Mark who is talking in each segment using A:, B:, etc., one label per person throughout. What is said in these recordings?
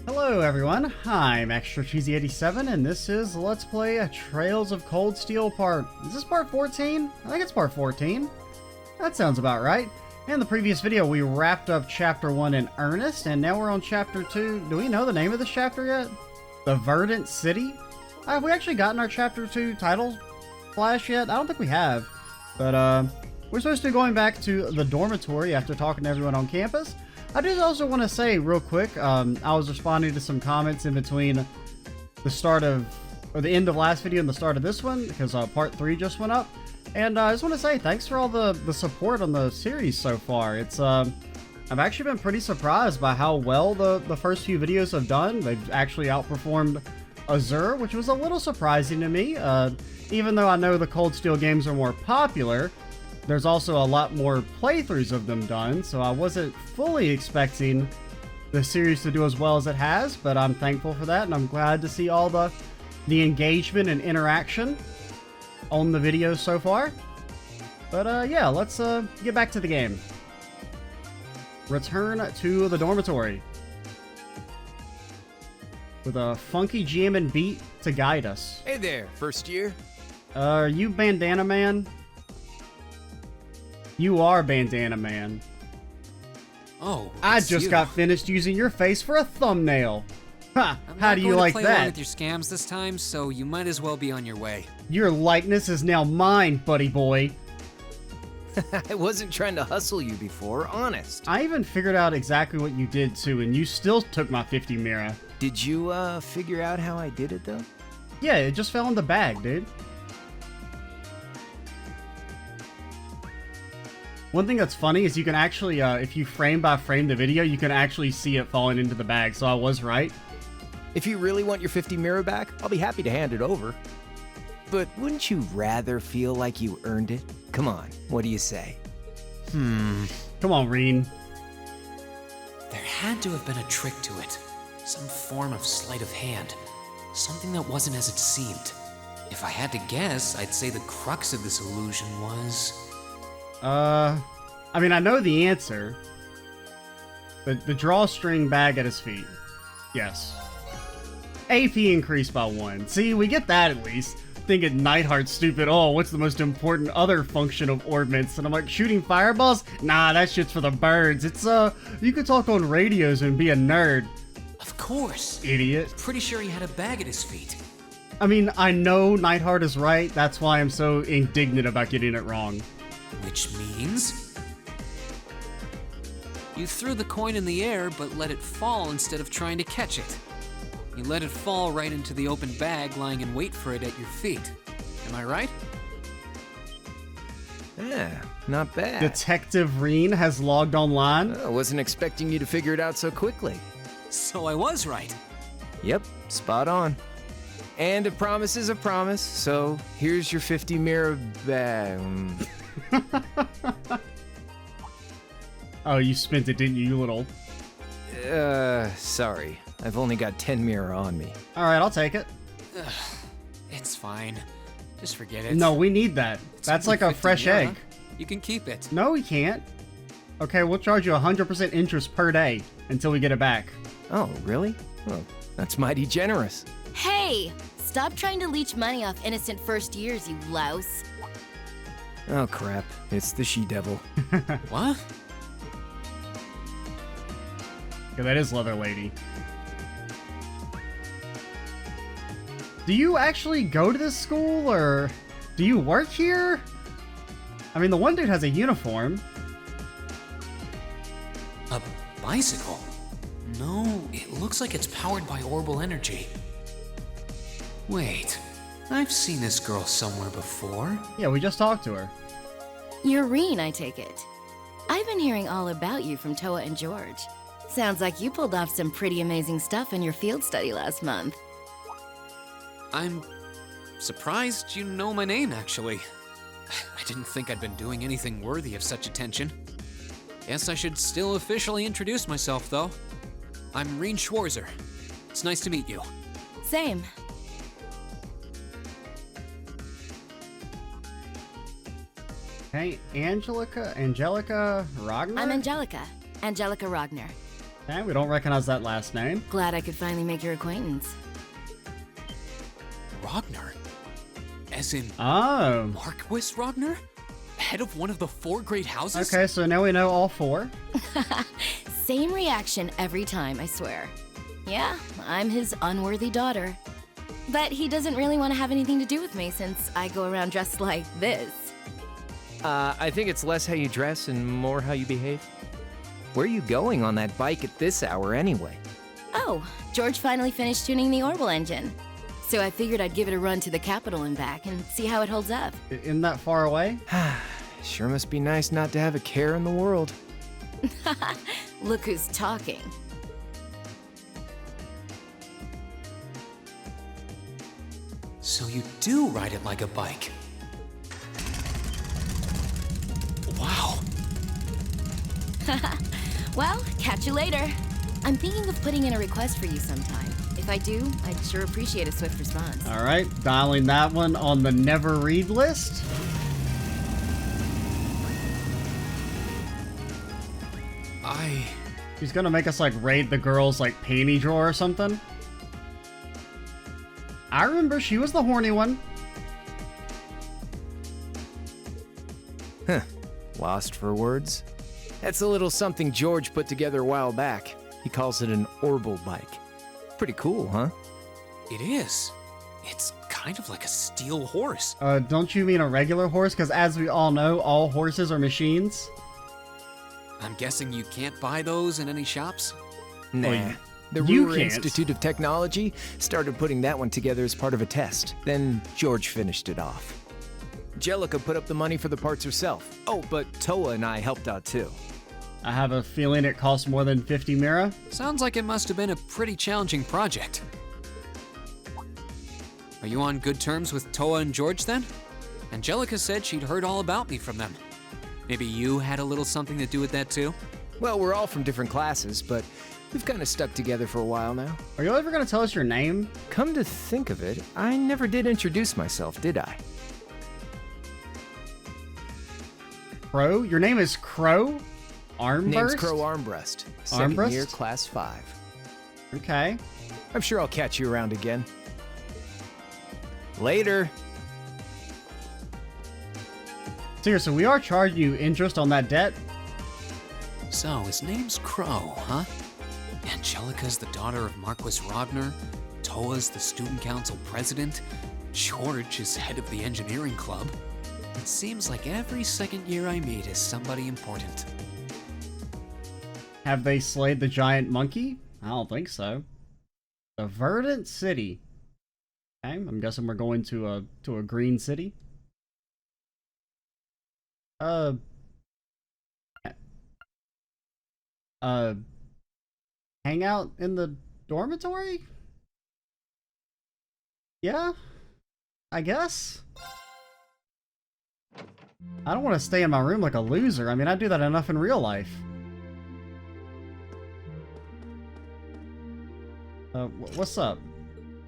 A: Hello everyone, I'm Extra Cheesy 87 and this is Let's Play Trails of Cold Steel part... Is this part 14? I think it's part 14. That sounds about right. In the previous video we wrapped up chapter 1 in earnest and now we're on chapter 2. Do we know the name of this chapter yet? The Verdant City? Have we actually gotten our chapter 2 title flash yet? I don't think we have. But we're supposed to be going back to the dormitory after talking to everyone on campus. I did also want to say real quick, I was responding to some comments in between the start of, or the end of last video and the start of this one, because part 3 just went up. And I just want to say thanks for all the support on the series so far. It's, I've actually been pretty surprised by how well the first few videos have done. They've actually outperformed Azure, which was a little surprising to me. Even though I know the Cold Steel games are more popular, there's also a lot more playthroughs of them done, so I wasn't fully expecting the series to do as well as it has, but I'm thankful for that, and I'm glad to see all the engagement and interaction on the videos so far. But yeah, let's get back to the game. Return to the dormitory. With a funky jamming beat to guide us.
B: Hey there, first year.
A: Are you Bandana Man? You are Bandana Man.
C: Oh,
A: I just got finished using your face for a thumbnail. Ha! How do you like
C: I'm not going to play along
A: that?
C: with your scams this time, so you might as well be on your way.
A: Your likeness is now mine, buddy boy.
B: I wasn't trying to hustle you before, honest.
A: I even figured out exactly what you did too, and you still took my 50 Mira.
B: Did you, figure out how I did it, though?
A: Yeah, it just fell in the bag, dude. One thing that's funny is you can actually, if you frame by frame the video, you can actually see it falling into the bag, so I was right.
B: If you really want your 50 Mira back, I'll be happy to hand it over. But wouldn't you rather feel like you earned it? Come on, what do you say?
A: Come on, Reen.
C: There had to have been a trick to it. Some form of sleight of hand. Something that wasn't as it seemed. If I had to guess, I'd say the crux of this illusion was...
A: I mean, I know the answer. The drawstring bag at his feet. Yes. AP increased by 1. See, we get that at least. Thinking Nightheart's stupid, oh, what's the most important other function of ordnance? And I'm like, shooting fireballs? Nah, that shit's for the birds. It's, you could talk on radios and be a nerd.
C: Of course.
A: Idiot.
C: Pretty sure he had a bag at his feet.
A: I mean, I know Nightheart is right. That's why I'm so indignant about getting it wrong.
C: Which means... you threw the coin in the air, but let it fall instead of trying to catch it. You let it fall right into the open bag, lying in wait for it at your feet. Am I right?
B: Yeah, not bad.
A: Detective Reen has logged online.
B: I wasn't expecting you to figure it out so quickly.
C: So I was right.
B: Yep, spot on. And a promise is a promise, so here's your 50 Mira bag.
A: Oh, you spent it, didn't you, you little...
B: Sorry. I've only got 10 Mira on me.
A: Alright, I'll take it.
C: Ugh, it's fine. Just forget it.
A: No, we need that. That's like a
C: 50
A: fresh
C: mira.
A: egg.
C: You can keep it.
A: No, we can't. Okay, we'll charge you 100% interest per day until we get it back.
B: Oh, really? Well, that's mighty generous.
D: Hey! Stop trying to leech money off innocent first years, you louse.
B: Oh, crap. It's the she-devil.
C: What?
A: Yeah, that is Leather Lady. Do you actually go to this school, or do you work here? I mean, the one dude has a uniform.
C: A bicycle? No, it looks like it's powered by orbital energy. Wait, I've seen this girl somewhere before.
A: Yeah, we just talked to her.
D: You're Reen, I take it. I've been hearing all about you from Toa and George. Sounds like you pulled off some pretty amazing stuff in your field study last month.
C: I'm surprised you know my name, actually. I didn't think I'd been doing anything worthy of such attention. Guess I should still officially introduce myself, though. I'm Reen Schwarzer. It's nice to meet you.
D: Same.
A: Hey, Angelica Ragnar?
D: I'm Angelica. Angelica Ragnar.
A: Okay, we don't recognize that last name.
D: Glad I could finally make your acquaintance.
C: Ragnar? As in
A: Oh.
C: Marquis Ragnar? Head of one of the 4 great houses?
A: Okay, so now we know all 4.
D: Same reaction every time, I swear. Yeah, I'm his unworthy daughter. But he doesn't really want to have anything to do with me since I go around dressed like this.
B: I think it's less how you dress and more how you behave. Where are you going on that bike at this hour anyway?
D: Oh, George finally finished tuning the Orbital engine. So I figured I'd give it a run to the capital and back and see how it holds up.
A: Isn't that far away?
B: Sure must be nice not to have a care in the world.
D: Look who's talking.
C: So you do ride it like a bike. Wow.
D: Well, catch you later. I'm thinking of putting in a request for you sometime. If I do, I'd sure appreciate a swift response.
A: All right, dialing that one on the never read list. She's gonna make us like raid the girls like panty drawer or something. I remember she was the horny one.
B: Huh. Lost for words? That's a little something George put together a while back. He calls it an Orbital bike. Pretty cool, huh?
C: It is. It's kind of like a steel horse.
A: Don't you mean a regular horse? Because as we all know, all horses are machines.
C: I'm guessing you can't buy those in any shops?
B: Nah.
A: Well,
B: The
A: you
B: Ruhr
A: can't.
B: Institute of Technology started putting that one together as part of a test. Then George finished it off. Jellica put up the money for the parts herself. Oh, but Toa and I helped out too.
A: I have a feeling it costs more than 50 mira.
C: Sounds like it must have been a pretty challenging project. Are you on good terms with Toa and George then? Angelica said she'd heard all about me from them. Maybe you had a little something to do with that too?
B: Well, we're all from different classes, but we've kind of stuck together for a while now.
A: Are you ever gonna tell us your name?
B: Come to think of it, I never did introduce myself, did I?
A: Crow? Your name is Crow? Armburst?
B: Name's Crow Armbrust. Second
A: Armbrust?
B: year, class 5.
A: Okay.
B: I'm sure I'll catch you around again. Later.
A: Seriously, we are charging you interest on that debt?
C: So, his name's Crow, huh? Angelica's the daughter of Marquis Ragnar, Toa's the student council president, George is head of the engineering club. It seems like every second year I meet is somebody important.
A: Have they slayed the giant monkey? I don't think so. The Verdant City. Okay, I'm guessing we're going to a green city. Hang out in the dormitory? Yeah, I guess. I don't want to stay in my room like a loser. I mean, I do that enough in real life. What's up?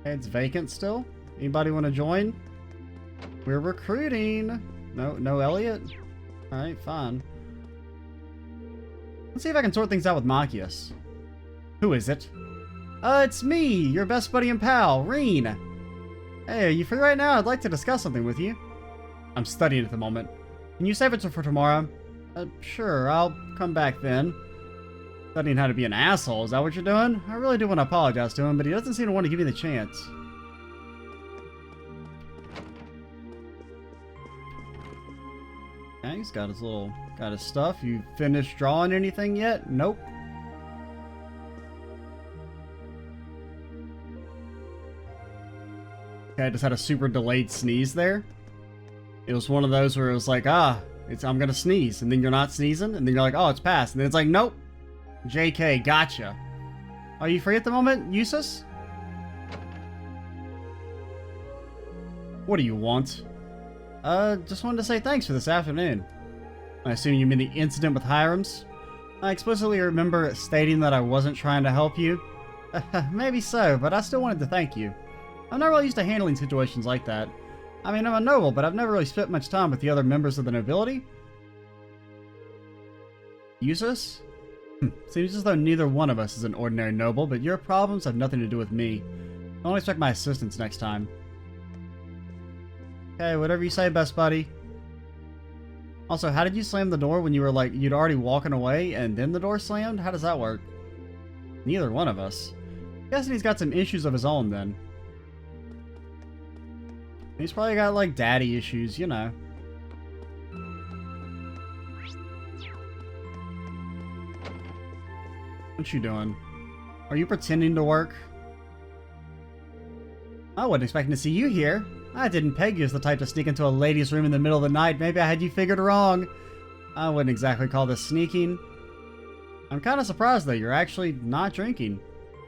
A: Hey, it's vacant still? Anybody want to join? We're recruiting. No Elliot? Alright, fine. Let's see if I can sort things out with Machias. Who is it? It's me, your best buddy and pal, Reen. Hey, are you free right now? I'd like to discuss something with you. I'm studying at the moment. Can you save it for tomorrow? Sure, I'll come back then. Studying how to be an asshole, is that what you're doing? I really do want to apologize to him, but he doesn't seem to want to give me the chance. Okay, he's got his stuff. You finished drawing anything yet? Nope. Okay, I just had a super delayed sneeze there. It was one of those where it was like, I'm gonna sneeze, and then you're not sneezing, and then you're like, oh, it's passed, and then it's like, nope. JK, gotcha. Are you free at the moment, Eustace? What do you want? Just wanted to say thanks for this afternoon. I assume you mean the incident with Hiram's? I explicitly remember stating that I wasn't trying to help you. Maybe so, but I still wanted to thank you. I'm not really used to handling situations like that. I mean, I'm a noble, but I've never really spent much time with the other members of the nobility. Eustace? Seems as though neither one of us is an ordinary noble, but your problems have nothing to do with me. Don't expect my assistance next time. Okay, whatever you say, best buddy. Also, how did you slam the door when you were like, you'd already walking away and then the door slammed? How does that work? Neither one of us. Guessing he's got some issues of his own then. He's probably got like daddy issues, you know. What you doing? Are you pretending to work? I wasn't expecting to see you here. I didn't peg you as the type to sneak into a lady's room in the middle of the night. Maybe I had you figured wrong. I wouldn't exactly call this sneaking. I'm kind of surprised though, you're actually not drinking.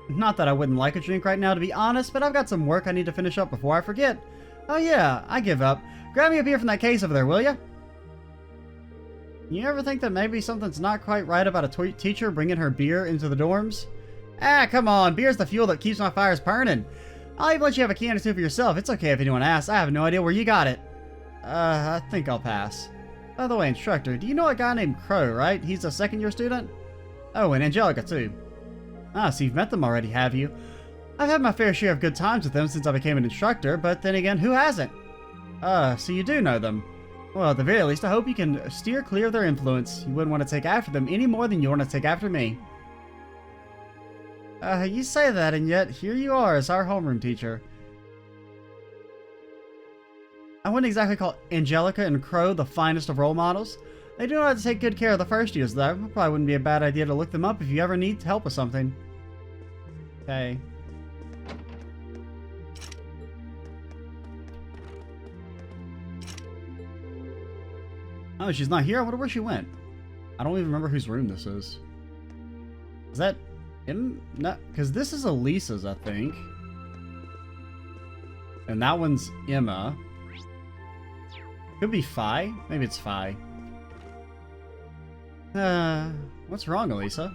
A: Not that I wouldn't like a drink right now to be honest, but I've got some work I need to finish up before I forget. Oh yeah, I give up. Grab me a beer from that case over there, will ya? You ever think that maybe something's not quite right about a teacher bringing her beer into the dorms? Ah, come on, beer's the fuel that keeps my fires burning. I'll even let you have a can or two for yourself. It's okay if anyone asks. I have no idea where you got it. I think I'll pass. By the way, instructor, do you know a guy named Crow, right? He's a second-year student? Oh, and Angelica, too. Ah, so you've met them already, have you? I've had my fair share of good times with them since I became an instructor, but then again, who hasn't? So you do know them. Well, at the very least, I hope you can steer clear of their influence. You wouldn't want to take after them any more than you want to take after me. You say that, and yet here you are as our homeroom teacher. I wouldn't exactly call Angelica and Crow the finest of role models. They do know how to take good care of the first years, though. It probably wouldn't be a bad idea to look them up if you ever need help with something. Okay. Oh, she's not here? I wonder where she went. I don't even remember whose room this is. Is that... No, because this is Elisa's, I think. And that one's Emma. Could be Phi. Maybe it's Phi. What's wrong, Elisa?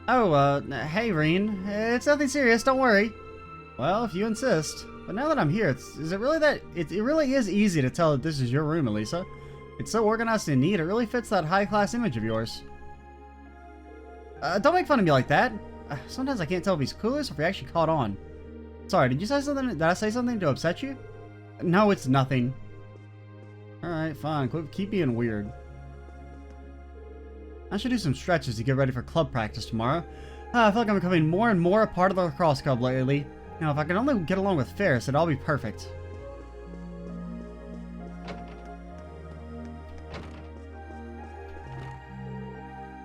A: Oh, hey, Reen. It's nothing serious, don't worry. Well, if you insist. But now that I'm here, is it really that... It really is easy to tell that this is your room, Elisa. It's so organized and neat, it really fits that high-class image of yours. Don't make fun of me like that. Sometimes I can't tell if he's clueless or if he actually caught on. Sorry, did you say something? Did I say something to upset you? No, it's nothing. Alright, fine. Keep being weird. I should do some stretches to get ready for club practice tomorrow. I feel like I'm becoming more and more a part of the lacrosse club lately. Now, if I can only get along with Ferris, it'd all be perfect.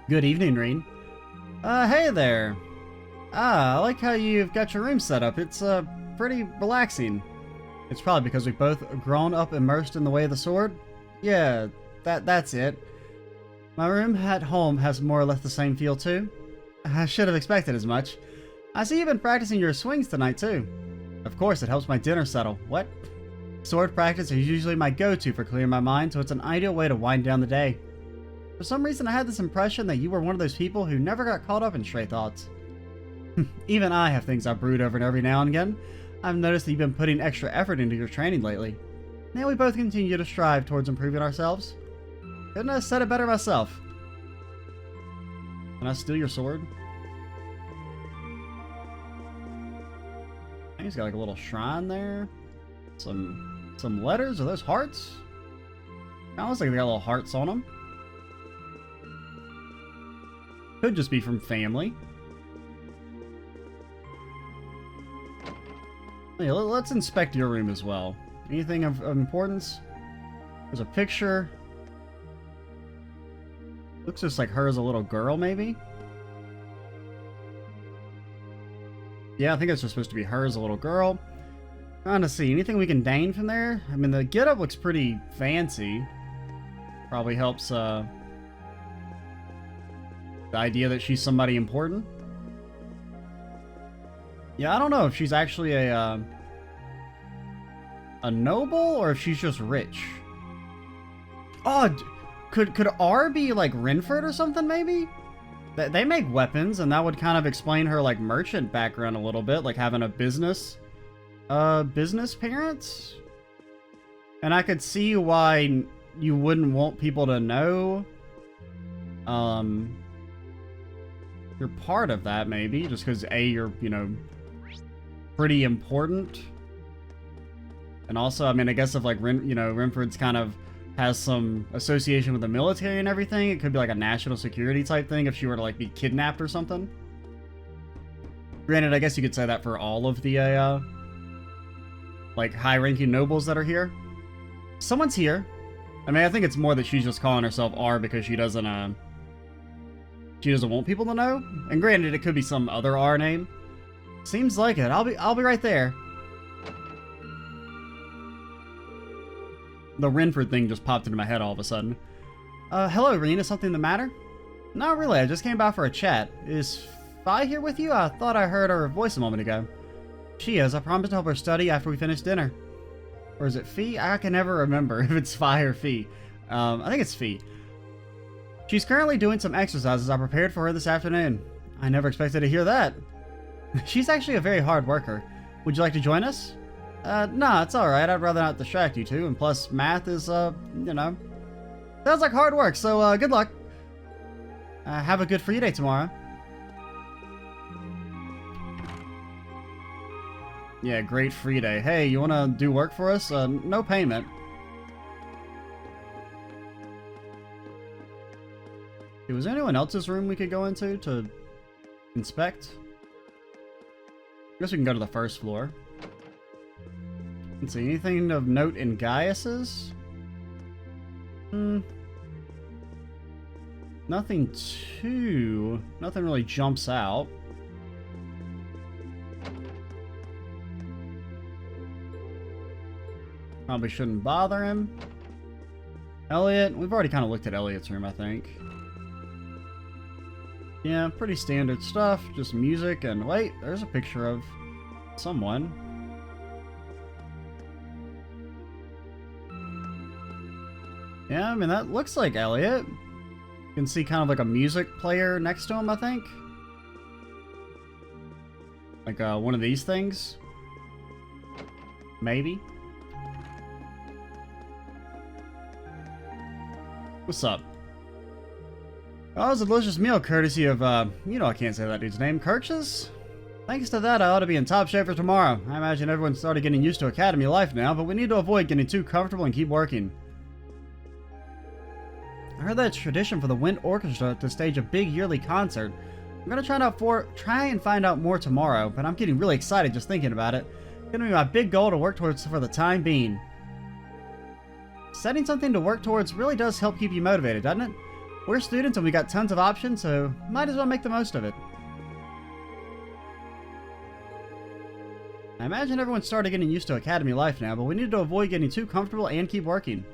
A: Good evening, Reen. Hey there. I like how you've got your room set up. It's, pretty relaxing. It's probably because we've both grown up immersed in the way of the sword. Yeah, that's it. My room at home has more or less the same feel, too. I should have expected as much. I see you've been practicing your swings tonight, too. Of course, it helps my dinner settle. What? Sword practice is usually my go-to for clearing my mind, so it's an ideal way to wind down the day. For some reason, I had this impression that you were one of those people who never got caught up in stray thoughts. Even I have things I brood over every now and again. I've noticed that you've been putting extra effort into your training lately. Now we both continue to strive towards improving ourselves. Couldn't have said it better myself. Can I steal your sword? I think it's got like a little shrine there. Some letters. Are those hearts? Kind of looks like they got little hearts on them. Could just be from family. Yeah, let's inspect your room as well. Anything of importance? There's a picture. Looks just like her as a little girl, maybe? Yeah, I think it's just supposed to be her as a little girl. Trying to see. Anything we can gain from there? I mean, the getup looks pretty fancy. Probably helps, the idea that she's somebody important. Yeah, I don't know if she's actually a noble or if she's just rich. Oh, could R be like Renford or something maybe? They make weapons, and that would kind of explain her like merchant background a little bit, like having a business parents. And I could see why you wouldn't want people to know you're part of that, maybe, just because, A, you're, you know, pretty important. And also, I mean, I guess if, like, Renford's kind of has some association with the military and everything, it could be, like, a national security type thing if she were to, like, be kidnapped or something. Granted, I guess you could say that for all of the, like, high-ranking nobles that are here. Someone's here. I mean, I think it's more that she's just calling herself R because she doesn't want people to know. And granted, it could be some other R name. Seems like it. I'll be right there. The Renford thing just popped into my head all of a sudden. Hello, Reen. Is something the matter? Not really. I just came by for a chat. Is Fi here with you? I thought I heard her voice a moment ago. She is. I promised to help her study after we finish dinner. Or is it Fee? I can never remember if it's Fi or Fee. I think it's Fee. She's currently doing some exercises I prepared for her this afternoon. I never expected to hear that. She's actually a very hard worker. Would you like to join us? Nah, it's alright. I'd rather not distract you two. And plus, math is, you know, sounds like hard work. So, good luck. Have a good free day tomorrow. Yeah, great free day. Hey, you want to do work for us? No payment. Hey, was there anyone else's room we could go into to inspect? I guess we can go to the first floor. Let's see, anything of note in Gaius's? Nothing really jumps out. Probably shouldn't bother him. Elliot, we've already kind of looked at Elliot's room, I think. Yeah, pretty standard stuff, just music and wait, there's a picture of someone. Yeah, I mean, that looks like Elliot. You can see kind of like a music player next to him, I think. Like one of these things. Maybe. What's up? Oh, it was a delicious meal courtesy of, you know I can't say that dude's name, Kirch's? Thanks to that, I ought to be in top shape for tomorrow. I imagine everyone's started getting used to academy life now, but we need to avoid getting too comfortable and keep working. I heard that it's tradition for the Wind Orchestra to stage a big yearly concert. I'm gonna try and find out more tomorrow, but I'm getting really excited just thinking about it. It's gonna be my big goal to work towards for the time being. Setting something to work towards really does help keep you motivated, doesn't it? We're students and we got tons of options, so might as well make the most of it. I imagine everyone started getting used to academy life now, but we need to avoid getting too comfortable and keep working.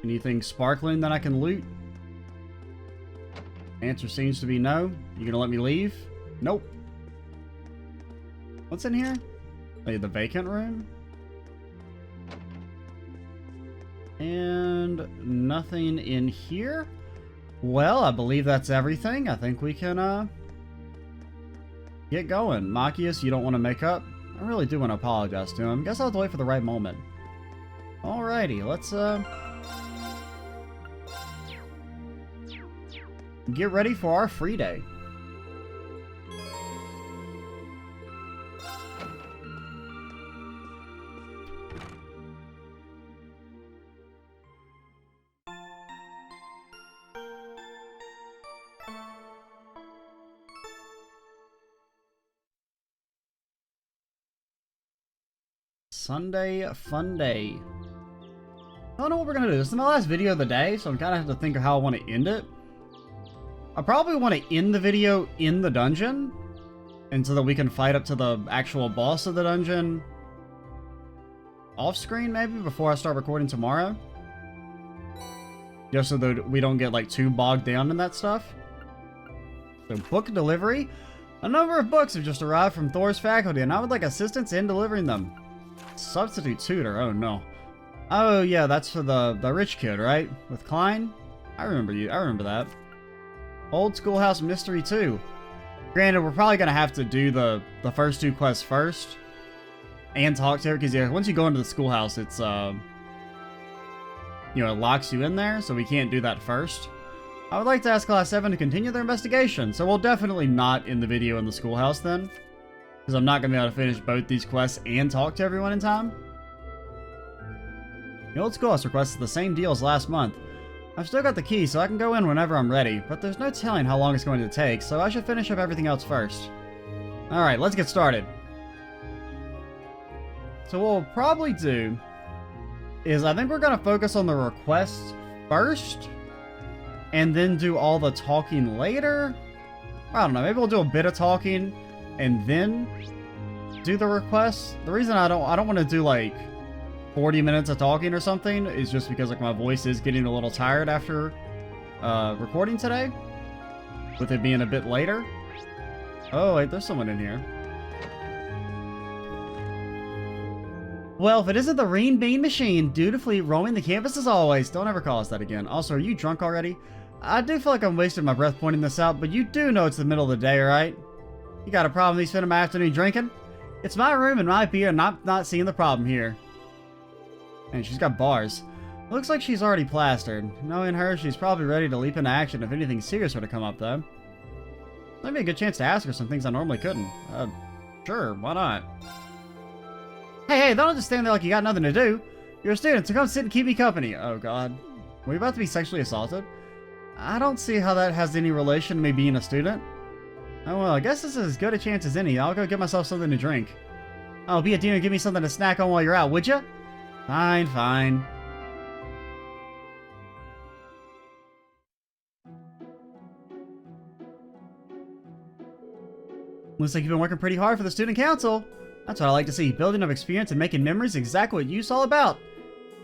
A: Anything sparkling that I can loot? Answer seems to be no. You gonna let me leave? Nope. What's in here? Oh, the vacant room? And nothing in here? Well, I believe that's everything. I think we can, get going. Machias, you don't want to make up? I really do want to apologize to him. Guess I'll have to wait for the right moment. Alrighty, let's, get ready for our free day. Sunday fun day. I don't know what we're gonna do. This is my last video of the day, so I'm kind of have to think of how I want to end it. I probably want to end the video in the dungeon, and so that we can fight up to the actual boss of the dungeon off screen, maybe before I start recording tomorrow. Just so that we don't get like too bogged down in that stuff. So book delivery. A number of books have just arrived from Thor's faculty, and I would like assistance in delivering them. Substitute tutor, oh no. Oh yeah, that's for the rich kid, right? With Klein? I remember that. Old Schoolhouse Mystery 2. Granted, we're probably gonna have to do the first two quests first. And talk to her, because yeah, once you go into the schoolhouse, it's, you know, it locks you in there, so we can't do that first. I would like to ask Class 7 to continue their investigation, so we'll definitely not end the video in the schoolhouse then. Because I'm not going to be able to finish both these quests and talk to everyone in time. The old schoolhouse request is the same deal as last month. I've still got the key, so I can go in whenever I'm ready, but there's no telling how long it's going to take, so I should finish up everything else first. Alright, let's get started. So what we'll probably do is I think we're going to focus on the requests first, and then do all the talking later. I don't know, maybe we'll do a bit of talking and then do the requests. The reason I don't want to do like 40 minutes of talking or something is just because like my voice is getting a little tired after recording today, with it being a bit later. Oh wait, there's someone in here. Well, if it isn't the Reen Bean Machine, dutifully roaming the campus as always. Don't ever call us that again. Also, are you drunk already? I do feel like I'm wasting my breath pointing this out, but you do know it's the middle of the day, right? You got a problem with me spending my afternoon drinking? It's my room and my beer, and I'm not seeing the problem here. And she's got bars. Looks like she's already plastered. Knowing her, she's probably ready to leap into action if anything serious were to come up, though. Might be a good chance to ask her some things I normally couldn't. Sure, why not? Hey, don't just stand there like you got nothing to do. You're a student, so come sit and keep me company. Oh, God. Were you about to be sexually assaulted? I don't see how that has any relation to me being a student. Oh, well, I guess this is as good a chance as any. I'll go get myself something to drink. Oh, be a dear and give me something to snack on while you're out, would ya? Fine, fine. Looks like you've been working pretty hard for the student council. That's what I like to see. Building up experience and making memories is exactly what you's all about.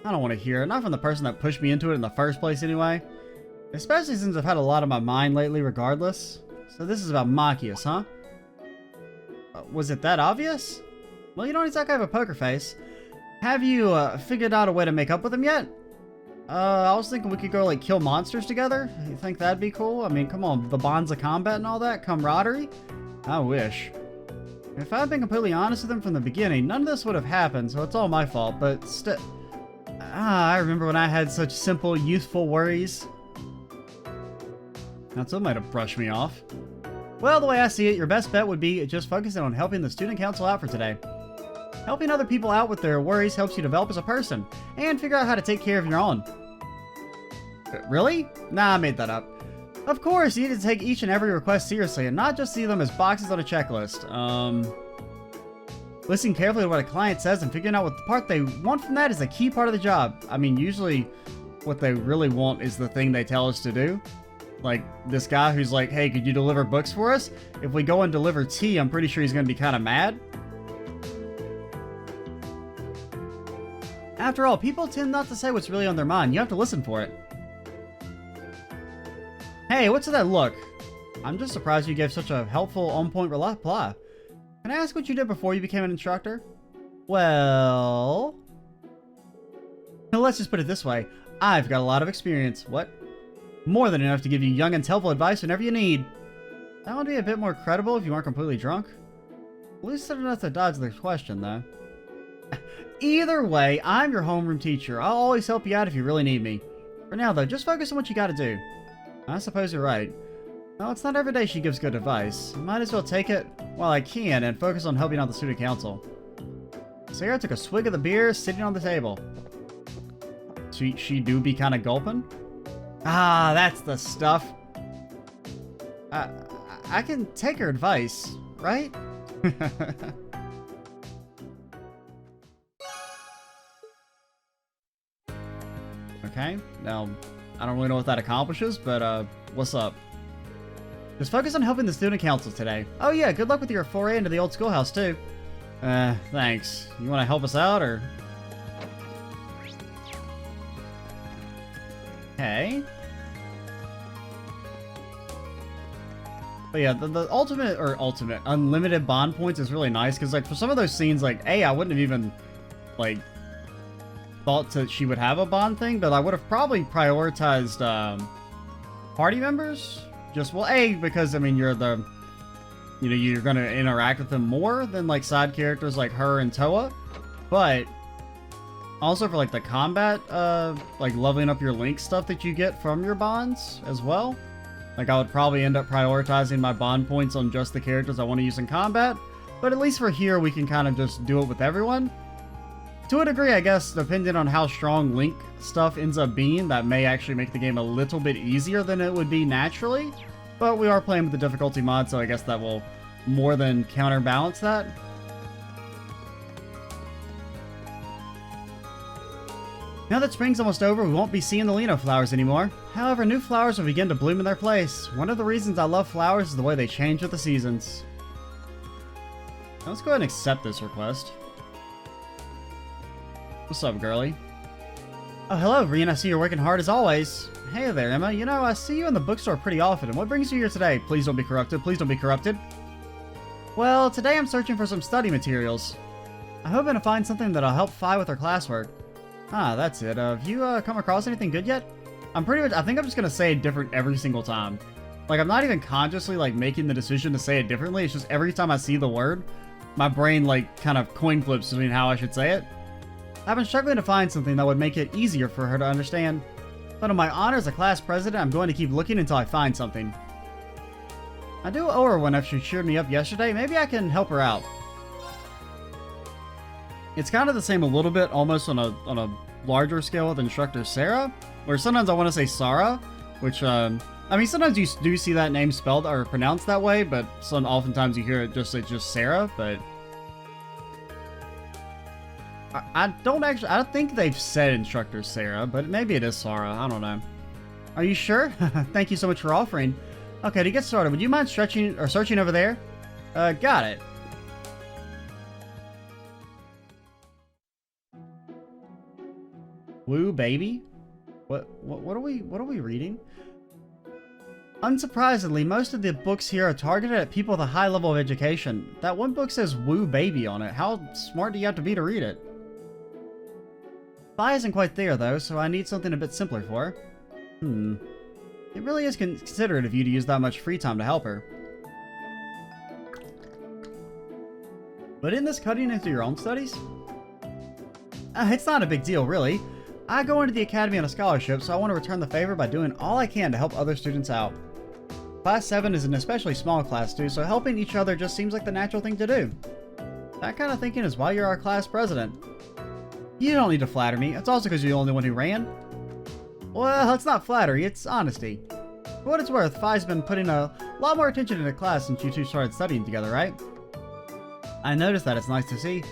A: I don't want to hear it. Not from the person that pushed me into it in the first place anyway. Especially since I've had a lot on my mind lately regardless. So this is about Machias, huh? Was it that obvious? Well, you don't exactly have a poker face. Have you figured out a way to make up with him yet? I was thinking we could go like kill monsters together. You think that'd be cool? I mean, come on, the bonds of combat and all that, camaraderie? I wish. If I'd been completely honest with him from the beginning, none of this would have happened, so it's all my fault, but I remember when I had such simple, youthful worries. That's what might have brushed me off. Well, the way I see it, your best bet would be just focusing on helping the student council out for today. Helping other people out with their worries helps you develop as a person, and figure out how to take care of your own. Really? Nah, I made that up. Of course, you need to take each and every request seriously, and not just see them as boxes on a checklist. Listening carefully to what a client says and figuring out what the part they want from that is a key part of the job. I mean, usually what they really want is the thing they tell us to do. Like, this guy who's like, hey, could you deliver books for us? If we go and deliver tea, I'm pretty sure he's going to be kind of mad. After all, people tend not to say what's really on their mind. You have to listen for it. Hey, what's that look? I'm just surprised you gave such a helpful, on-point reply. Can I ask what you did before you became an instructor? Well, let's just put it this way. I've got a lot of experience. What? More than enough to give you young and helpful advice whenever you need. That would be a bit more credible if you weren't completely drunk. At least enough to dodge the question, though. Either way, I'm your homeroom teacher. I'll always help you out if you really need me. For now, though, just focus on what you gotta do. I suppose you're right. Well, it's not every day she gives good advice. Might as well take it while I can and focus on helping out the student council. Sarah took a swig of the beer sitting on the table. She do be kind of gulping? Ah, that's the stuff. I can take her advice, right? Okay, now, I don't really know what that accomplishes, but, what's up? Just focus on helping the student council today. Oh yeah, good luck with your foray into the old schoolhouse, too. Thanks. You want to help us out, or...? Okay. But yeah, the ultimate, unlimited bond points is really nice, because, like, for some of those scenes, like, A, I wouldn't have even, like, thought that she would have a bond thing, but I would have probably prioritized, party members. Just, well, A, because, I mean, you're you're gonna interact with them more than, like, side characters like her and Toa, but Also for like the combat, like leveling up your link stuff that you get from your bonds as well. Like I would probably end up prioritizing my bond points on just the characters I want to use in combat. But at least for here, we can kind of just do it with everyone. To a degree, I guess, depending on how strong Link stuff ends up being, that may actually make the game a little bit easier than it would be naturally. But we are playing with the difficulty mod, so I guess that will more than counterbalance that. Now that spring's almost over, we won't be seeing the Lino flowers anymore. However, new flowers will begin to bloom in their place. One of the reasons I love flowers is the way they change with the seasons. Now let's go ahead and accept this request. What's up, girlie? Oh, hello, Reen. I see you're working hard as always. Hey there, Emma. You know, I see you in the bookstore pretty often. And what brings you here today? Please don't be corrupted. Please don't be corrupted. Well, today I'm searching for some study materials. I'm hoping to find something that'll help Fi with her classwork. Ah, that's it. Have you come across anything good yet? I think I'm just gonna say it different every single time. Like, I'm not even consciously, like, making the decision to say it differently. It's just every time I see the word, my brain, like, kind of coin flips between how I should say it. I've been struggling to find something that would make it easier for her to understand. But on my honor as a class president, I'm going to keep looking until I find something. I do owe her one if she cheered me up yesterday. Maybe I can help her out. It's kind of the same a little bit, almost on a larger scale with Instructor Sarah, where sometimes I want to say Sarah, which, I mean, sometimes you do see that name spelled or pronounced that way, but oftentimes you hear it just Sarah, but I don't think they've said Instructor Sarah, but maybe it is Sarah. I don't know. Are you sure? Thank you so much for offering. Okay, to get started, would you mind searching over there? Got it. Woo baby? What are we reading? Unsurprisingly, most of the books here are targeted at people with a high level of education. That one book says Woo baby on it. How smart do you have to be to read it? Fi isn't quite there though, so I need something a bit simpler for her. It really is considerate of you to use that much free time to help her. But isn't this cutting into your own studies? It's not a big deal, really. I go into the academy on a scholarship, so I want to return the favor by doing all I can to help other students out. Class 7 is an especially small class too, so helping each other just seems like the natural thing to do. That kind of thinking is why you're our class president. You don't need to flatter me. It's also because you're the only one who ran. Well, it's not flattery, it's honesty. For what it's worth, Fi's been putting a lot more attention into class since you two started studying together, right? I noticed that. It's nice to see.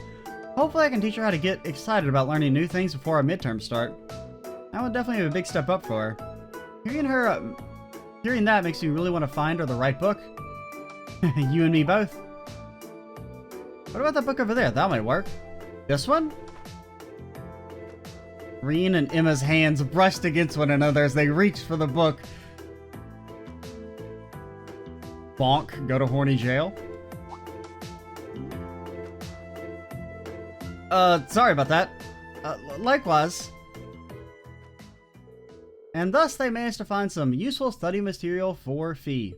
A: Hopefully I can teach her how to get excited about learning new things before our midterms start. That would definitely be a big step up for her. Hearing that makes me really want to find her the right book. You and me both. What about that book over there? That might work. This one? Reen and Emma's hands brushed against one another as they reached for the book. Bonk, go to horny jail. Sorry about that. Likewise. And thus they managed to find some useful study material for Fi.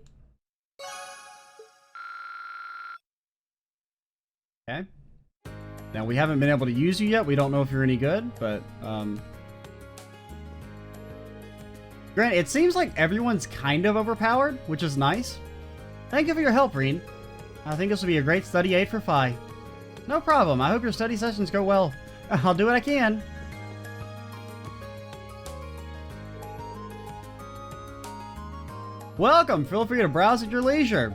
A: Okay. Now, we haven't been able to use you yet. We don't know if you're any good, but, granted, it seems like everyone's kind of overpowered, which is nice. Thank you for your help, Reen. I think this will be a great study aid for Fi. No problem. I hope your study sessions go well. I'll do what I can. Welcome. Feel free to browse at your leisure.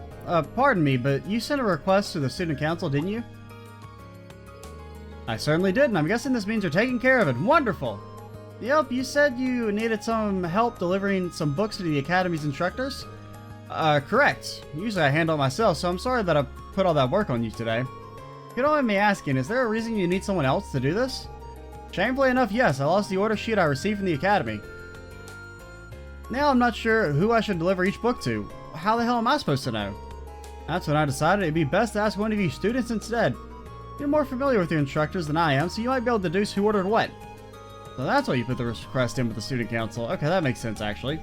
A: Pardon me, but you sent a request to the student council, didn't you? I certainly did, and I'm guessing this means you're taking care of it. Wonderful. Yep, you said you needed some help delivering some books to the Academy's instructors? Correct. Usually I handle it myself, so I'm sorry that I put all that work on you today. If you don't mind me asking, is there a reason you need someone else to do this? Shamefully enough, yes, I lost the order sheet I received from the Academy. Now I'm not sure who I should deliver each book to. How the hell am I supposed to know? That's when I decided it'd be best to ask one of you students instead. You're more familiar with your instructors than I am, so you might be able to deduce who ordered what. So that's why you put the request in with the student council. Okay, that makes sense, actually.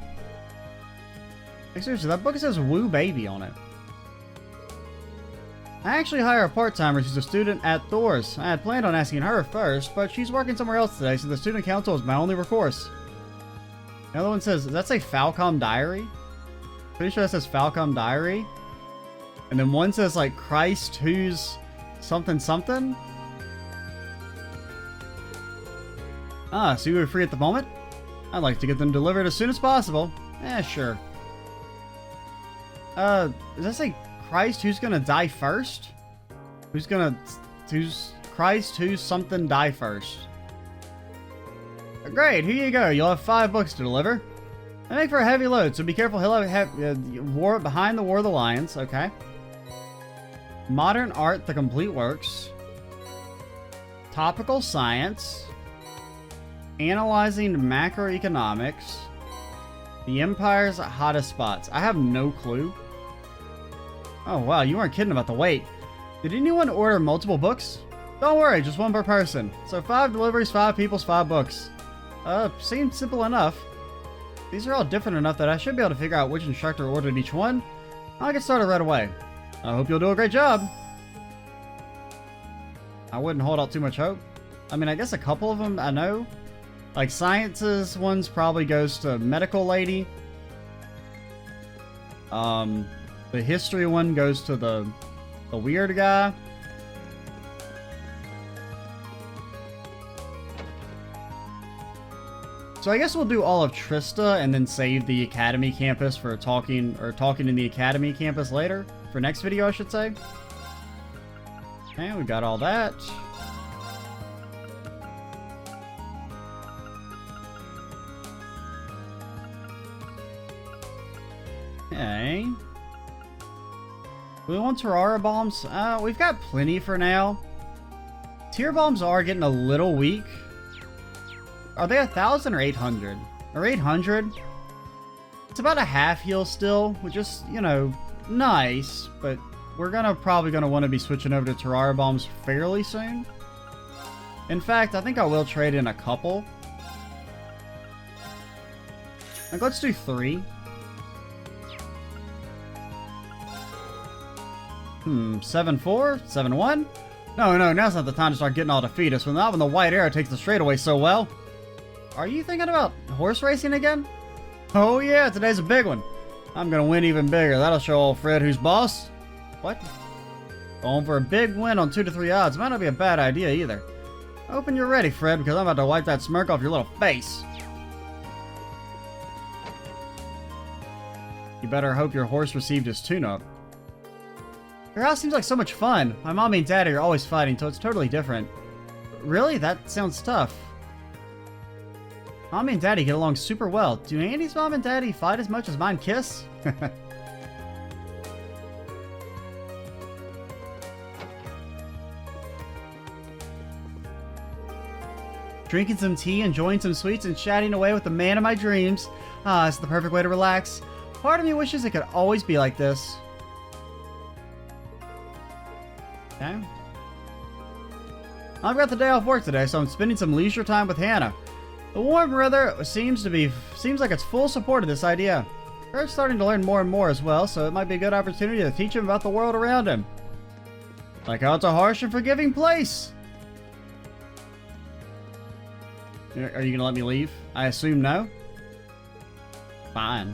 A: Like, seriously, that book says Woo Baby on it. I actually hire a part-timer who's a student at Thor's. I had planned on asking her first, but she's working somewhere else today, so the student council is my only recourse. The other one says, does that say Falcom Diary? Pretty sure that says Falcom Diary. And then one says, like, Christ who's something something. Ah, so you were free at the moment? I'd like to get them delivered as soon as possible. Sure. Does that say Christ who's gonna die first? Who's Christ who's something die first? Great, here you go. You'll have 5 books to deliver. They make for a heavy load, so be careful. He'll have War Behind the War of the Lions. Okay. Modern Art, The Complete Works. Topical Science. Analyzing Macroeconomics. The Empire's Hottest Spots. I have no clue. Oh wow, you weren't kidding about the weight. Did anyone order multiple books? Don't worry, just 1 per person. So 5 deliveries, 5 people's, 5 books. Seems simple enough. These are all different enough that I should be able to figure out which instructor ordered each one. I'll get started right away. I hope you'll do a great job. I wouldn't hold out too much hope. I mean, I guess a couple of them I know. Like sciences ones probably goes to medical lady. The history one goes to the weird guy. So I guess we'll do all of Trista and then save the Academy campus for talking in the Academy campus later. For next video, I should say. Okay, we got all that. Okay. We want Terrara bombs. We've got plenty for now. Tier bombs are getting a little weak. Are they 1,000 or 800? Or 800? It's about a half heal still, which is, you know, nice, but we're probably gonna want to be switching over to Terrara bombs fairly soon. In fact, I think I will trade in a couple. Like, let's do 3. 7-4? 7-1? No, now's not the time to start getting all defeatist when the white arrow takes the straightaway so well. Are you thinking about horse racing again? Oh yeah, today's a big one. I'm gonna win even bigger. That'll show old Fred who's boss. What? Going for a big win on 2 to 3 odds might not be a bad idea either. Hoping you're ready, Fred, because I'm about to wipe that smirk off your little face. You better hope your horse received his tune-up. Your house seems like so much fun. My mommy and daddy are always fighting, so it's totally different. Really? That sounds tough. Mommy and daddy get along super well. Do Andy's mom and daddy fight as much as mine kiss? Drinking some tea, enjoying some sweets, and chatting away with the man of my dreams. Ah, it's the perfect way to relax. Part of me wishes it could always be like this. Okay. I've got the day off work today, so I'm spending some leisure time with Hannah. The warm weather seems like it's full support of this idea. Kurt's starting to learn more and more as well, so it might be a good opportunity to teach him about the world around him. Like how it's a harsh and forgiving place. Are you gonna let me leave? I assume no? Fine.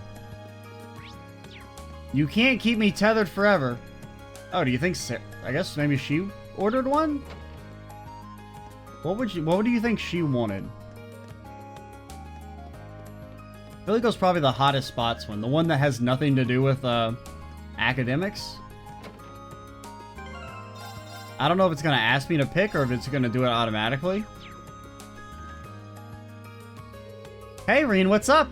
A: You can't keep me tethered forever. Oh, do you think I guess maybe she ordered one? What do you think she wanted? I feel like it was probably the hottest spots one. The one that has nothing to do with academics. I don't know if it's going to ask me to pick or if it's going to do it automatically. Hey, Reen, what's up?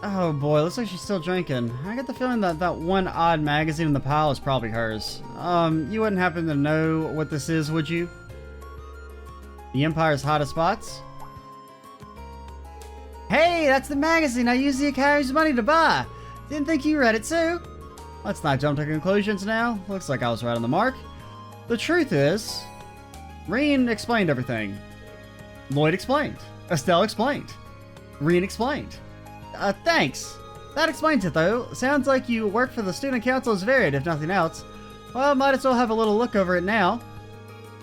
A: Oh boy, looks like she's still drinking. I get the feeling that that one odd magazine in the pile is probably hers. You wouldn't happen to know what this is, would you? The Empire's Hottest Spots? Hey, that's the magazine I used the Academy's money to buy! Didn't think you read it too! Let's not jump to conclusions now. Looks like I was right on the mark. The truth is, Reen explained everything. Lloyd explained. Estelle explained. Reen explained. Thanks. That explains it though. Sounds like you work for the student council as varied, if nothing else. Well, might as well have a little look over it now.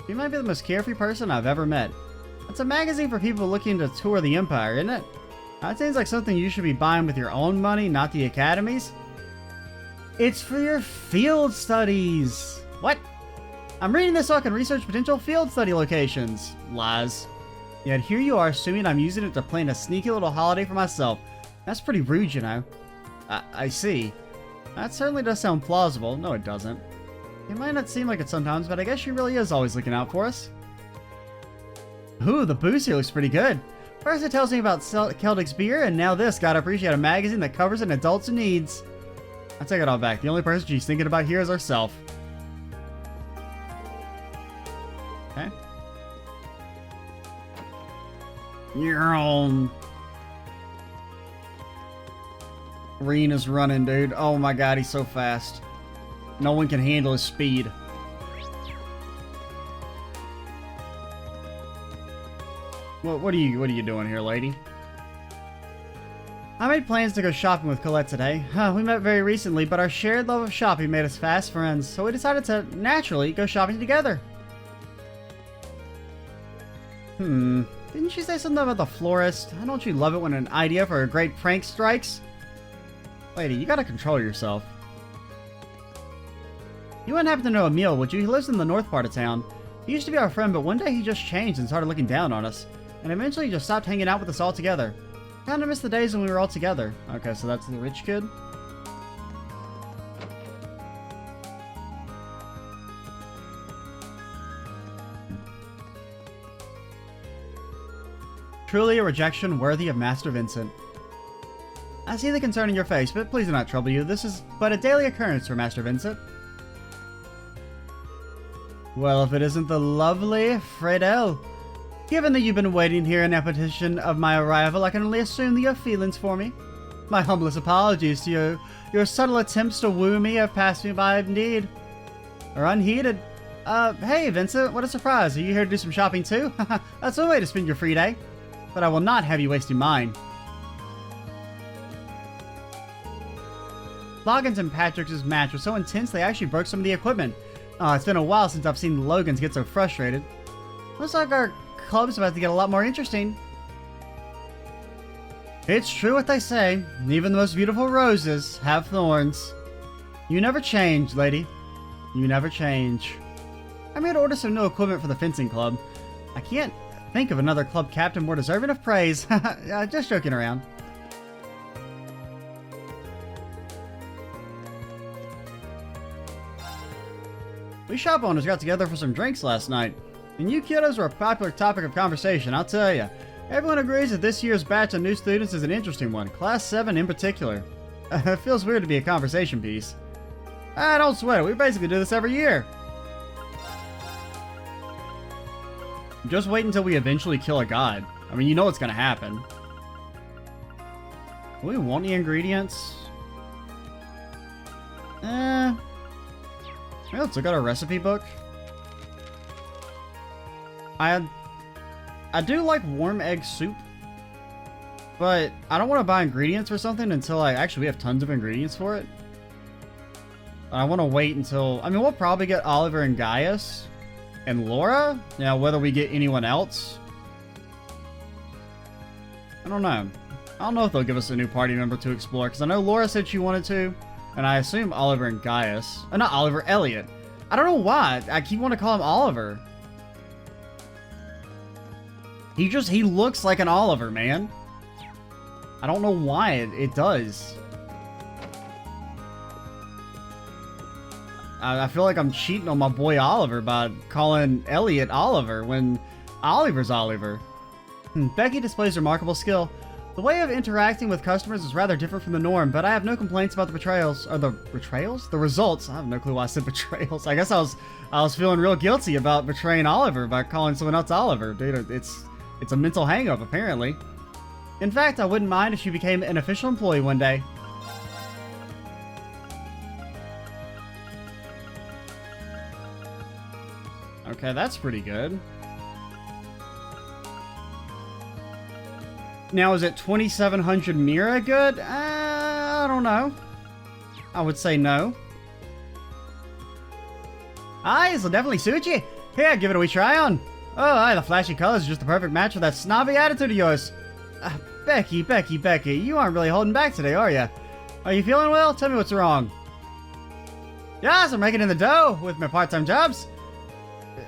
A: You might be the most carefree person I've ever met. It's a magazine for people looking to tour the Empire, isn't it? That seems like something you should be buying with your own money, not the Academy's. It's for your field studies. What? I'm reading this so I can research potential field study locations. Lies. Yet here you are assuming I'm using it to plan a sneaky little holiday for myself. That's pretty rude, you know. I see. That certainly does sound plausible. No, it doesn't. It might not seem like it sometimes, but I guess she really is always looking out for us. Ooh, the booze here looks pretty good. First it tells me about Celtic's beer, and now this. Gotta appreciate a magazine that covers an adult's needs. I take it all back. The only person she's thinking about here is herself. Okay. You're on. Reen is running, dude. Oh my god, he's so fast. No one can handle his speed. What are you doing here, lady? I made plans to go shopping with Colette today. We met very recently, but our shared love of shopping made us fast friends, so we decided to, naturally, go shopping together. Didn't she say something about the florist? Don't you love it when an idea for a great prank strikes? Lady, you gotta control yourself. You wouldn't happen to know Emil, would you? He lives in the north part of town. He used to be our friend, but one day he just changed and started looking down on us. And eventually he just stopped hanging out with us all together. Kinda miss the days when we were all together. Okay, so that's the rich kid? Truly a rejection worthy of Master Vincent. I see the concern in your face, but please do not trouble you. This is but a daily occurrence for Master Vincent. Well, if it isn't the lovely Fredel. Given that you've been waiting here in repetition of my arrival, I can only assume that you have feelings for me. My humblest apologies to you. Your subtle attempts to woo me have passed me by indeed. Or unheeded. Hey Vincent, what a surprise. Are you here to do some shopping too? That's one way to spend your free day. But I will not have you wasting mine. Logan's and Patrick's match was so intense they actually broke some of the equipment. It's been a while since I've seen Logan's get so frustrated. Looks like our club's about to get a lot more interesting. It's true what they say. Even the most beautiful roses have thorns. You never change, lady. You never change. I'm here to order some new equipment for the fencing club. I can't think of another club captain more deserving of praise. Just joking around. We shop owners got together for some drinks last night, and you kiddos were a popular topic of conversation, I'll tell ya. Everyone agrees that this year's batch of new students is an interesting one, Class 7 in particular. It feels weird to be a conversation piece. Don't sweat it, we basically do this every year. Just wait until we eventually kill a god. I mean, you know what's gonna happen. Do we want the ingredients? Let's look at our recipe book. I do like warm egg soup, but I don't want to buy ingredients for something until we have tons of ingredients for it. I want to wait until, we'll probably get Oliver and Gaius and Laura. Now, whether we get anyone else, I don't know. I don't know if they'll give us a new party member to explore, because I know Laura said she wanted to. And I assume Oliver and Gaius. Not Oliver, Elliot. I don't know why. I keep wanting to call him Oliver. He looks like an Oliver, man. I don't know why it does. I feel like I'm cheating on my boy Oliver by calling Elliot Oliver when Oliver's Oliver. Becky displays remarkable skill. The way of interacting with customers is rather different from the norm, but I have no complaints about the betrayals. Or the betrayals? The results. I have no clue why I said betrayals. I guess I was feeling real guilty about betraying Oliver by calling someone else Oliver. Dude, it's a mental hang-up, apparently. In fact, I wouldn't mind if she became an official employee one day. Okay, that's pretty good. Now, is it 2700 Mira good? I don't know. I would say no. Aye, this'll definitely suit you. Here, give it a wee try on. Oh, aye, the flashy colors are just the perfect match for that snobby attitude of yours. Becky, you aren't really holding back today, are you? Are you feeling well? Tell me what's wrong. Yes, I'm making in the dough with my part-time jobs.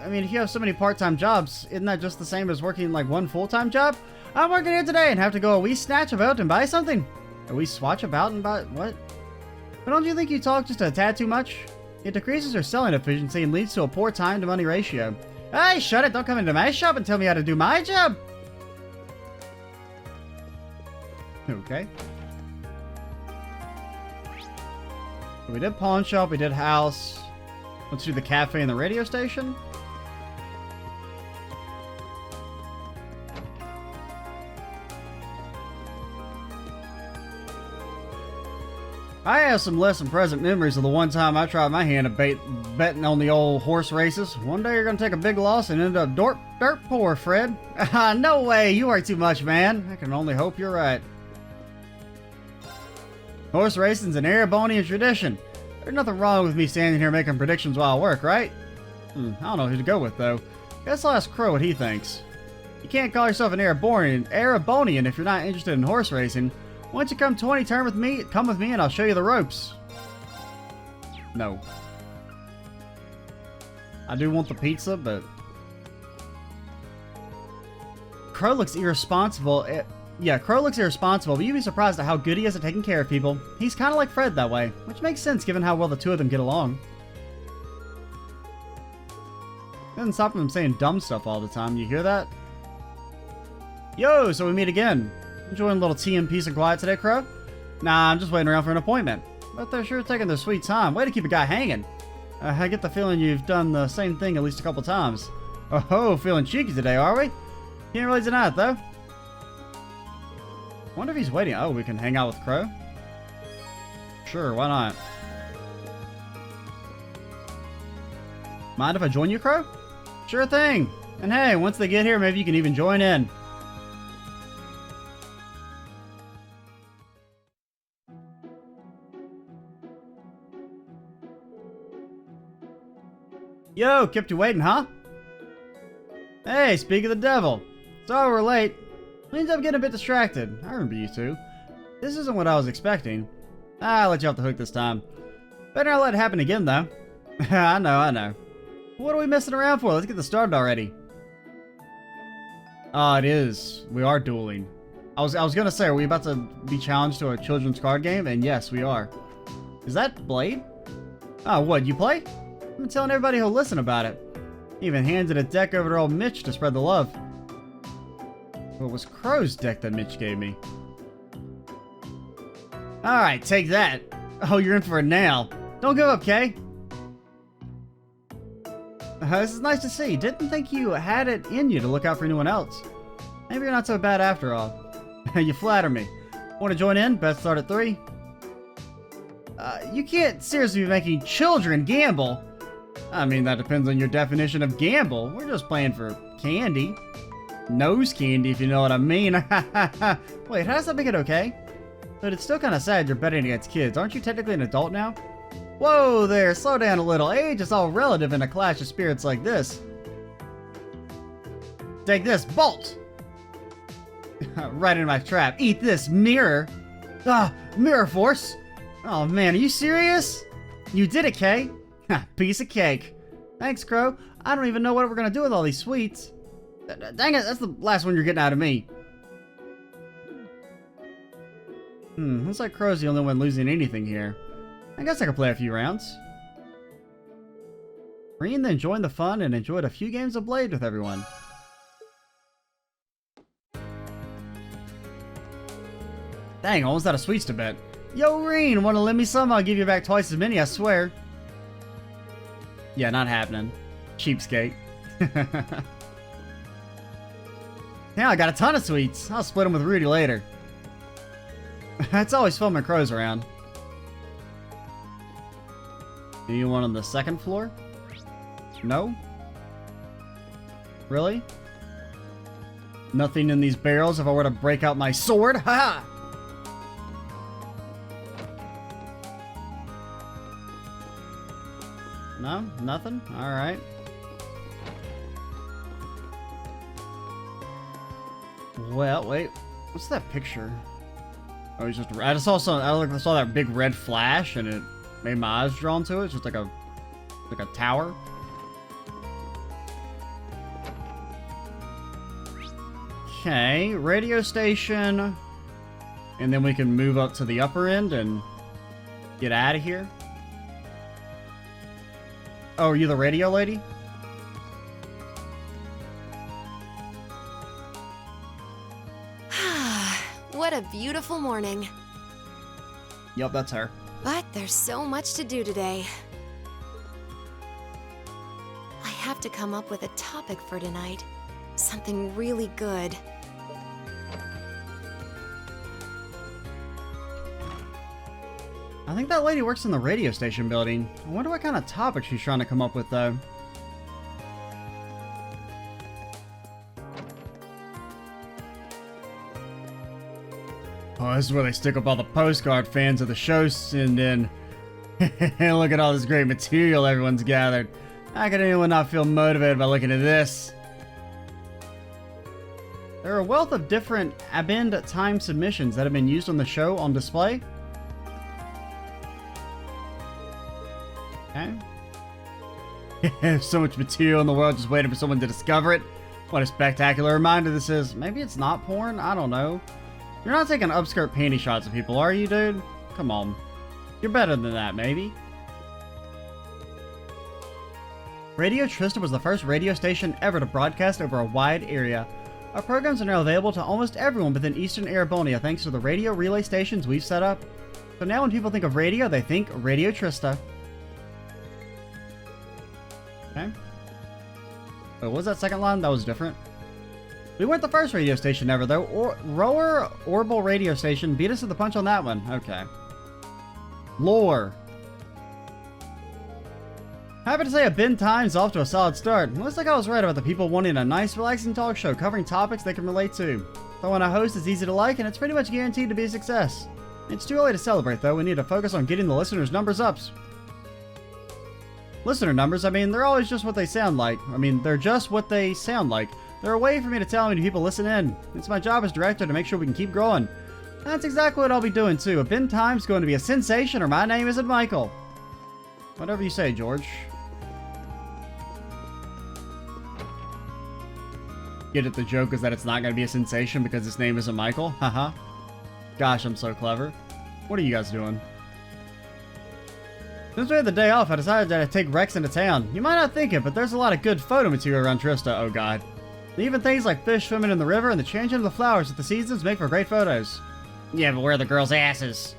A: I mean, if you have so many part-time jobs, isn't that just the same as working like one full-time job? I'm working here today and have to go a wee snatch about and buy something. A wee swatch about and buy what? But don't you think you talk just a tad too much? It decreases your selling efficiency and leads to a poor time-to-money ratio. Hey, shut it! Don't come into my shop and tell me how to do my job! Okay. So we did pawn shop, we did house. Let's do the cafe and the radio station. I have some less than present memories of the one time I tried my hand at betting on the old horse races. One day you're gonna take a big loss and end up dirt poor, Fred. No way, you are too much, man. I can only hope you're right. Horse racing's an Erebonian tradition. There's nothing wrong with me standing here making predictions while I work, right? I don't know who to go with, though. Guess I'll ask Crow what he thinks. You can't call yourself an Erebonian if you're not interested in horse racing. Why don't you come 20 turn with me? Come with me and I'll show you the ropes. No. I do want the pizza, but... Crow looks irresponsible. Yeah, Crow looks irresponsible, but you'd be surprised at how good he is at taking care of people. He's kind of like Fred that way, which makes sense given how well the two of them get along. Doesn't stop him from saying dumb stuff all the time, you hear that? Yo, so we meet again. Enjoying a little tea and peace and quiet today, Crow? Nah, I'm just waiting around for an appointment. But they're sure taking their sweet time. Way to keep a guy hanging. I get the feeling you've done the same thing at least a couple times. Oh, feeling cheeky today, are we? Can't really deny it, though. Wonder if he's waiting. Oh, we can hang out with Crow? Sure, why not? Mind if I join you, Crow? Sure thing. And hey, once they get here, maybe you can even join in. Yo, kept you waiting, huh? Hey, speak of the devil. Sorry we're late. Means I'm getting a bit distracted. I remember you two. This isn't what I was expecting. I'll let you off the hook this time. Better not let it happen again, though. I know. What are we messing around for? Let's get this started already. Oh, it is. We are dueling. I was gonna say, are we about to be challenged to a children's card game? And yes, we are. Is that Blade? Oh, what, you play? I've been telling everybody who'll listen about it. Even handed a deck over to old Mitch to spread the love. Well, it was Crow's deck that Mitch gave me. Alright, take that. Oh, you're in for a nail. Don't give up, Kay. This is nice to see. Didn't think you had it in you to look out for anyone else. Maybe you're not so bad after all. You flatter me. Want to join in? Best start at 3. You can't seriously be making children gamble. I mean, that depends on your definition of gamble. We're just playing for candy. Nose candy, if you know what I mean. Wait, how does that make it okay? But it's still kind of sad you're betting against kids. Aren't you technically an adult now? Whoa there, slow down a little. Age is all relative in a clash of spirits like this. Take this, bolt! Right in my trap. Eat this, mirror. Ah, mirror force. Oh man, are you serious? You did it, Kay. Piece of cake. Thanks, Crow. I don't even know what we're gonna do with all these sweets. Dang it, that's the last one you're getting out of me. Looks like Crow's the only one losing anything here. I guess I could play a few rounds. Green then joined the fun and enjoyed a few games of Blade with everyone. Dang, almost out of sweets to bet. Yo, Reen, wanna lend me some? I'll give you back twice as many, I swear. Yeah, not happening. Cheapskate. Yeah, I got a ton of sweets. I'll split them with Rudy later. It's always fun when Crow's around. Anyone on the second floor? No? Really? Nothing in these barrels if I were to break out my sword? Haha! No? Nothing? Alright. Well, wait. What's that picture? Oh, it's just... I just saw I saw that big red flash, and it made my eyes drawn to it. It's just like a tower. Okay, radio station. And then we can move up to the upper end and get out of here. Oh, are you the radio lady?
E: What a beautiful morning.
A: Yep, that's her.
E: But there's so much to do today. I have to come up with a topic for tonight. Something really good.
A: I think that lady works in the radio station building. I wonder what kind of topic she's trying to come up with, though. Oh, this is where they stick up all the postcard fans of the show, and then look at all this great material everyone's gathered. How can anyone not feel motivated by looking at this? There are a wealth of different Abend time submissions that have been used on the show on display. Okay. There's so much material in the world just waiting for someone to discover it. What a spectacular reminder this is. Maybe it's not porn? I don't know. You're not taking upskirt panty shots of people, are you, dude? Come on. You're better than that, maybe. Radio Trista was the first radio station ever to broadcast over a wide area. Our programs are now available to almost everyone within Eastern Arabonia thanks to the radio relay stations we've set up. So now when people think of radio, they think Radio Trista. Okay. Wait, what was that second line? That was different. We weren't the first radio station ever, though. Rower Orbital Radio Station beat us to the punch on that one. Okay. Lore. Happy to say Abend Time's off to a solid start. Looks like I was right about the people wanting a nice, relaxing talk show covering topics they can relate to. The one I host is easy to like, and it's pretty much guaranteed to be a success. It's too early to celebrate, though. We need to focus on getting the listeners' numbers up. Listener numbers, I mean, they're always just what they sound like. They're just what they sound like. They're a way for me to tell how many people listen in. It's my job as director to make sure we can keep growing. That's exactly what I'll be doing, too. Abend Time's going to be a sensation, or my name isn't Michael. Whatever you say, George. Get it? The joke is that it's not going to be a sensation because his name isn't Michael? Haha. Gosh, I'm so clever. What are you guys doing? Since we had the day off, I decided to take Rex into town. You might not think it, but there's a lot of good photo material around Trista, oh god. Even things like fish swimming in the river and the changing of the flowers at the seasons make for great photos. Yeah, but where are the girls' asses?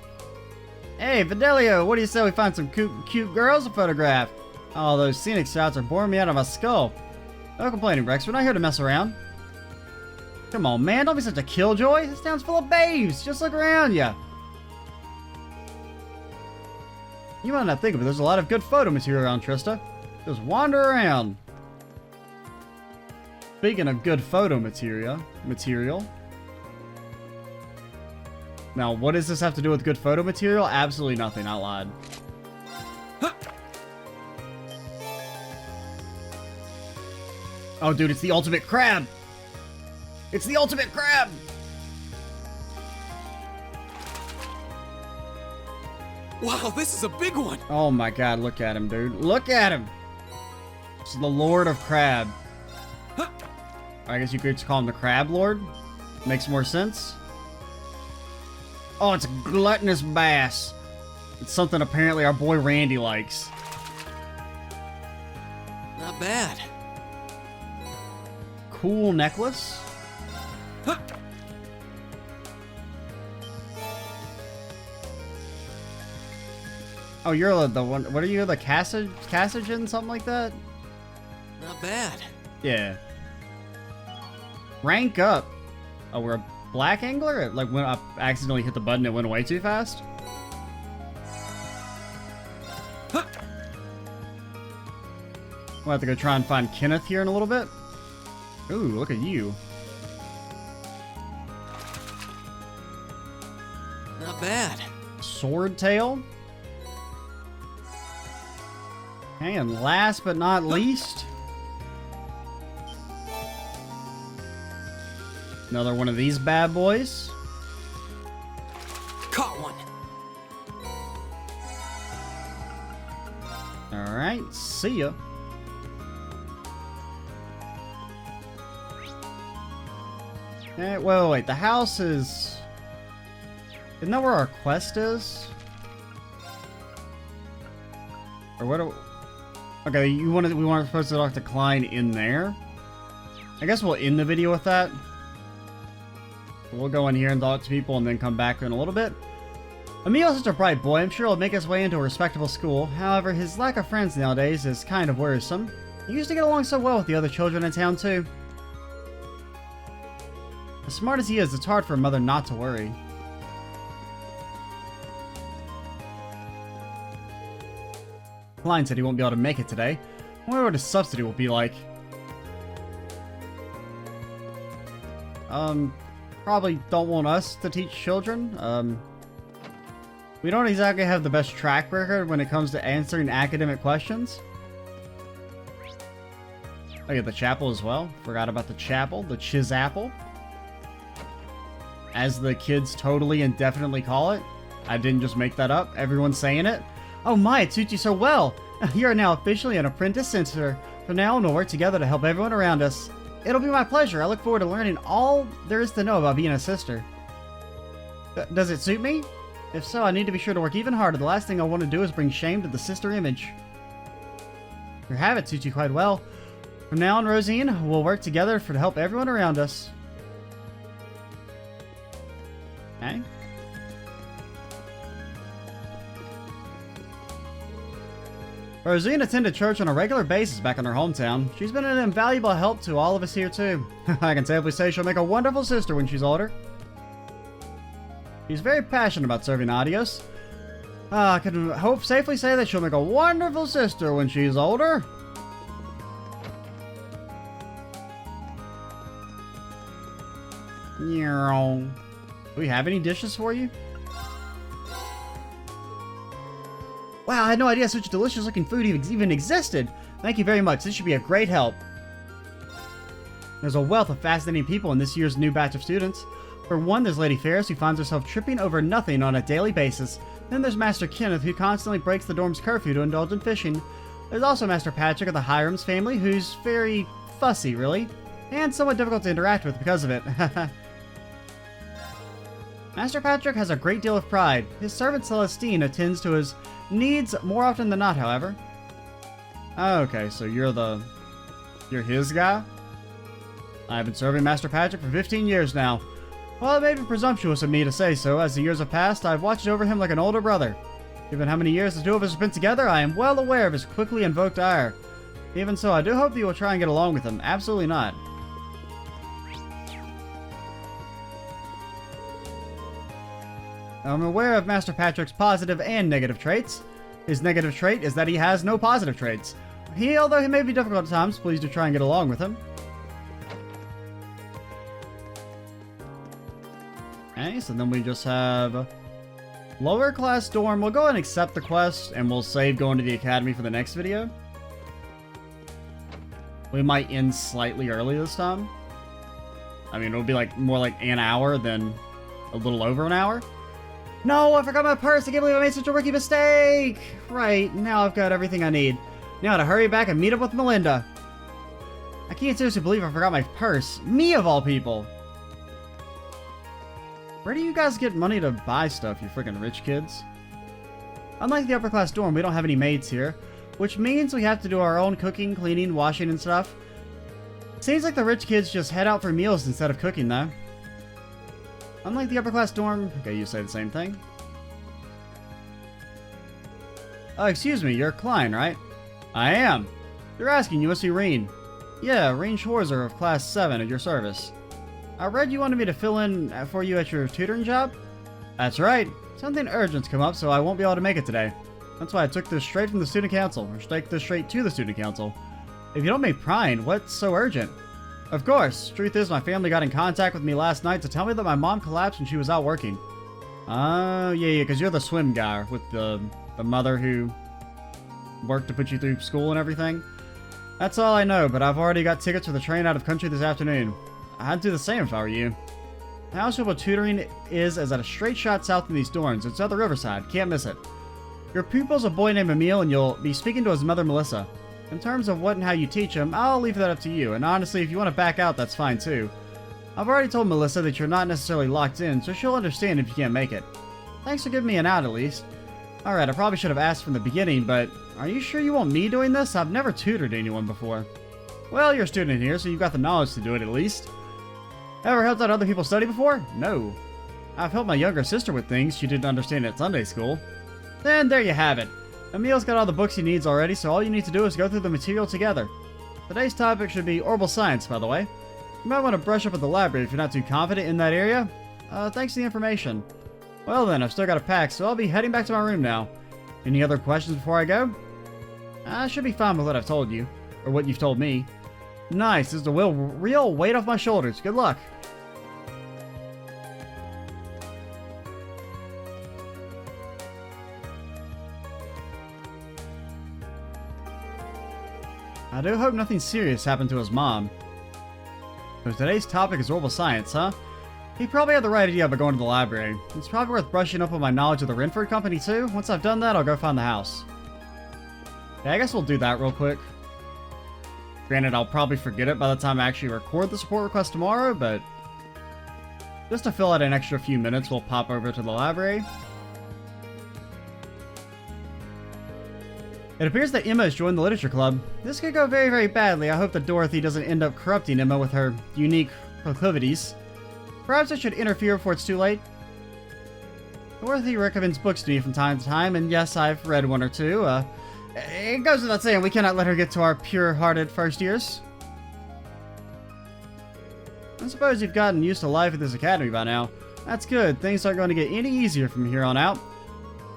A: Hey, Fidelio, what do you say we find some cute girls to photograph? Oh, those scenic shots are boring me out of my skull. No complaining, Rex. We're not here to mess around. Come on, man. Don't be such a killjoy. This town's full of babes. Just look around ya. You might not think of it, there's a lot of good photo material around Trista. Just wander around. Speaking of good photo material. Now, what does this have to do with good photo material? Absolutely nothing. I lied. Oh, dude, it's the ultimate crab. It's the ultimate crab.
C: Wow, this is a big one!
A: Oh my god, look at him, dude. Look at him! This is the Lord of Crab. I guess you could call him the Crab Lord. Makes more sense. Oh, it's a gluttonous bass. It's something apparently our boy Randy likes.
C: Not bad.
A: Cool necklace. Oh, you're the one. What are you? The Cassagen? Something like that?
C: Not bad.
A: Yeah. Rank up. Oh, we're a black angler? Like when I accidentally hit the button, it went away too fast? We'll have to go try and find Kenneth here in a little bit. Ooh, look at you.
C: Not bad.
A: Sword tail. Okay, and last but not least, another one of these bad boys.
B: Caught one.
A: Alright, see ya. Okay, wait, the house is... Isn't that where our quest is? Or what do... Okay, we weren't supposed to talk to Klein in there? I guess we'll end the video with that. We'll go in here and talk to people and then come back in a little bit. Emil's such a bright boy, I'm sure he'll make his way into a respectable school. However, his lack of friends nowadays is kind of worrisome. He used to get along so well with the other children in town too. As smart as he is, it's hard for a mother not to worry. Klein said he won't be able to make it today. I wonder what his subsidy will be like. Probably don't want us to teach children. We don't exactly have the best track record when it comes to answering academic questions. Oh yeah, the chapel as well. Forgot about the chapel, the Chizapple. As the kids totally and definitely call it. I didn't just make that up. Everyone's saying it. Oh my, it suits you so well. You are now officially an apprentice censor. From now on, we'll work together to help everyone around us. It'll be my pleasure. I look forward to learning all there is to know about being a sister. Does it suit me? If so, I need to be sure to work even harder. The last thing I want to do is bring shame to the sister image. Your habit suits you quite well. From now on, Rosine, we'll work together to help everyone around us. Okay. Rosine attended church on a regular basis back in her hometown. She's been an invaluable help to all of us here too. I can safely say she'll make a wonderful sister when she's older. She's very passionate about serving Adios. I can safely say that she'll make a wonderful sister when she's older. Do we have any dishes for you? Wow, I had no idea such delicious looking food even existed. Thank you very much. This should be a great help. There's a wealth of fascinating people in this year's new batch of students. For one, there's Lady Ferris, who finds herself tripping over nothing on a daily basis. Then there's Master Kenneth, who constantly breaks the dorm's curfew to indulge in fishing. There's also Master Patrick of the Hiram's family, who's very fussy, really, and somewhat difficult to interact with because of it. Master Patrick has a great deal of pride. His servant Celestine attends to his needs more often than not, however. Okay, so you're his guy? I've been serving Master Patrick for 15 years now. Well, it may be presumptuous of me to say so. As the years have passed, I've watched over him like an older brother. Given how many years the two of us have been together, I am well aware of his quickly invoked ire. Even so, I do hope you will try and get along with him. Absolutely not. I'm aware of Master Patrick's positive and negative traits. His negative trait is that he has no positive traits. Although he may be difficult at times, please do try and get along with him. Okay, so then we just have lower class dorm. We'll go ahead and accept the quest, and we'll save going to the academy for the next video. We might end slightly early this time. I mean, it'll be like more like an hour than a little over an hour. No, I forgot my purse. I can't believe I made such a rookie mistake. Right, now I've got everything I need. Now to hurry back and meet up with Melinda. I can't seriously believe I forgot my purse. Me of all people. Where do you guys get money to buy stuff, you freaking rich kids? Unlike the upper class dorm, we don't have any maids here, which means we have to do our own cooking, cleaning, washing, and stuff. Seems like the rich kids just head out for meals instead of cooking, though. Unlike the upper class dorm... Okay, you say the same thing. Oh, excuse me, you're Klein, right? I am. You're asking, you must be Reen. Yeah, Reen Schwarzer of class 7 at your service. I read you wanted me to fill in for you at your tutoring job? That's right. Something urgent's come up, so I won't be able to make it today. That's why I took this straight from the student council, or take this straight to the student council. If you don't make prying, what's so urgent? Of course. Truth is, my family got in contact with me last night to tell me that my mom collapsed when she was out working. Yeah, because you're the swim guy with the mother who work to put you through school and everything. That's all I know, but I've already got tickets for the train out of country this afternoon. I'd do the same if I were you. The house where tutoring is at a straight shot south in these dorms. It's at the riverside. Can't miss it. Your pupil's a boy named Emil, and you'll be speaking to his mother, Melissa. In terms of what and how you teach him, I'll leave that up to you, and honestly, if you want to back out, that's fine too. I've already told Melissa that you're not necessarily locked in, so she'll understand if you can't make it. Thanks for giving me an out, at least. Alright, I probably should have asked from the beginning, but are you sure you want me doing this? I've never tutored anyone before. Well, you're a student here, so you've got the knowledge to do it at least. Ever helped out other people study before? No. I've helped my younger sister with things she didn't understand at Sunday school. Then there you have it. Emil's got all the books he needs already, so all you need to do is go through the material together. Today's topic should be orbital science, by the way. You might want to brush up at the library if you're not too confident in that area. Thanks for the information. Well then, I've still got to pack, so I'll be heading back to my room now. Any other questions before I go? I should be fine with what I've told you. Or what you've told me. Nice, this is the real weight off my shoulders. Good luck. I do hope nothing serious happened to his mom. So today's topic is orbital science, huh? He probably had the right idea about going to the library. It's probably worth brushing up on my knowledge of the Renford Company too. Once I've done that, I'll go find the house. Yeah, I guess we'll do that real quick. Granted, I'll probably forget it by the time I actually record the support request tomorrow, but just to fill out an extra few minutes, we'll pop over to the library. It appears that Emma has joined the literature club. This could go very, very badly. I hope that Dorothy doesn't end up corrupting Emma with her unique proclivities. Perhaps I should interfere before it's too late. Dorothy recommends books to me from time to time, and yes, I've read one or two. It goes without saying, we cannot let her get to our pure-hearted first years. I suppose you've gotten used to life at this academy by now. That's good. Things aren't going to get any easier from here on out.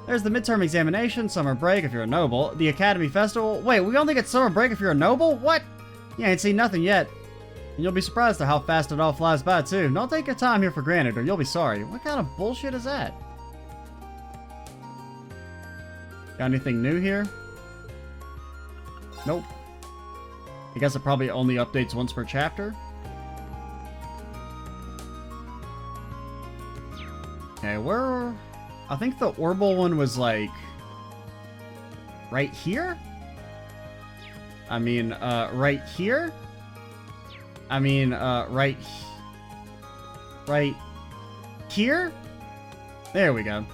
A: There's the midterm examination, summer break if you're a noble, the academy festival. Wait, we only get summer break if you're a noble? What? You ain't seen nothing yet. And you'll be surprised at how fast it all flies by, too. Don't take your time here for granted, or you'll be sorry. What kind of bullshit is that? Got anything new here? Nope. I guess it probably only updates once per chapter. Okay, where... I think the orbital one was, like... right here? I mean, right here? I mean, right here? There we go.